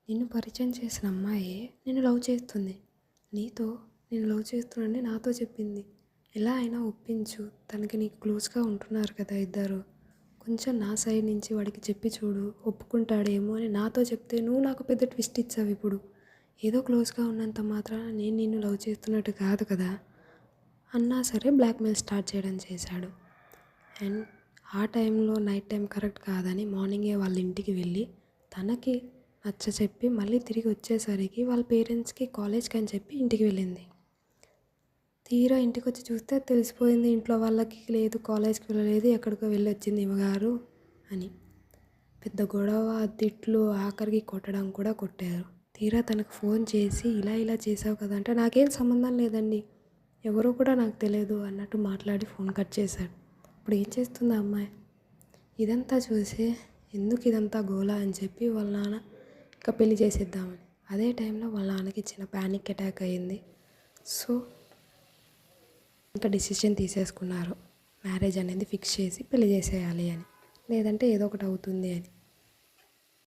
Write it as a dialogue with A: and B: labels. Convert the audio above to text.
A: నిన్ను పరిచయం చేసిన అమ్మాయే నిన్ను లవ్ చేస్తుంది. నీతో నేను లవ్ చేస్తున్నానని నాతో చెప్పింది. ఎలా అయినా ఒప్పించు. తనకి నీకు క్లోజ్‌గా ఉంటున్నారు కదా ఇద్దరు. కొంచెం నా సైడ్ నుంచి వాడికి చెప్పి చూడు. ఒప్పుకుంటాడేమో అని నాతో చెప్తే నువ్వు నాకు పెద్ద ట్విస్ట్ ఇచ్చావిప్పుడు. ఏదో క్లోజ్‌గా ఉన్నంత మాత్రాన నేను నిన్ను లవ్ చేస్తున్నట్టు కాదు కదా! అన్నా సరే బ్లాక్‌మెయిల్ స్టార్ట్ చేయడం చేశాడు. అండ్ ఆ టైంలో నైట్ టైం కరెక్ట్ కాదని మార్నింగే వాళ్ళ ఇంటికి వెళ్ళి తనకి నచ్చచెప్పి మళ్ళీ తిరిగి వచ్చేసరికి వాళ్ళ పేరెంట్స్‌కి కాలేజ్‌కి అని చెప్పి ఇంటికి వెళ్ళింది. తీరా ఇంటికొచ్చి చూస్తే తెలిసిపోయింది ఇంట్లో వాళ్ళకి లేదు కాలేజ్‌కి వెళ్ళలేదు ఎక్కడికో వెళ్ళొచ్చింది ఈమెగారు అని. పెద్ద గొడవ, తిట్లు, ఆఖరికి కొట్టడం కూడా కొట్టారు. తీరా తనకు ఫోన్ చేసి ఇలా ఇలా చేసావు కదా అంటే నాకేం సంబంధం లేదండి. ఎవరో కూడా నాకు తెలియదు అన్నట్టు మాట్లాడి ఫోన్ కట్ చేశాడు. ఇప్పుడు ఏం చేస్తుంది ఆ అమ్మాయి? ఇదంతా చూసి ఎందుకు ఇదంతా గోల అని చెప్పి వాళ్ళ నాన్న ఇక పెళ్లి చేసేద్దామని. అదే టైంలో వాళ్ళ నాన్నకి చిన్న ప్యానిక్ అటాక్ అయ్యింది. సో ఇంకా డిసిషన్ తీసేసుకున్నారు మ్యారేజ్ అనేది ఫిక్స్ చేసి పెళ్లి చేసేయాలి అని. లేదంటే ఏదో ఒకటి అవుతుంది అని.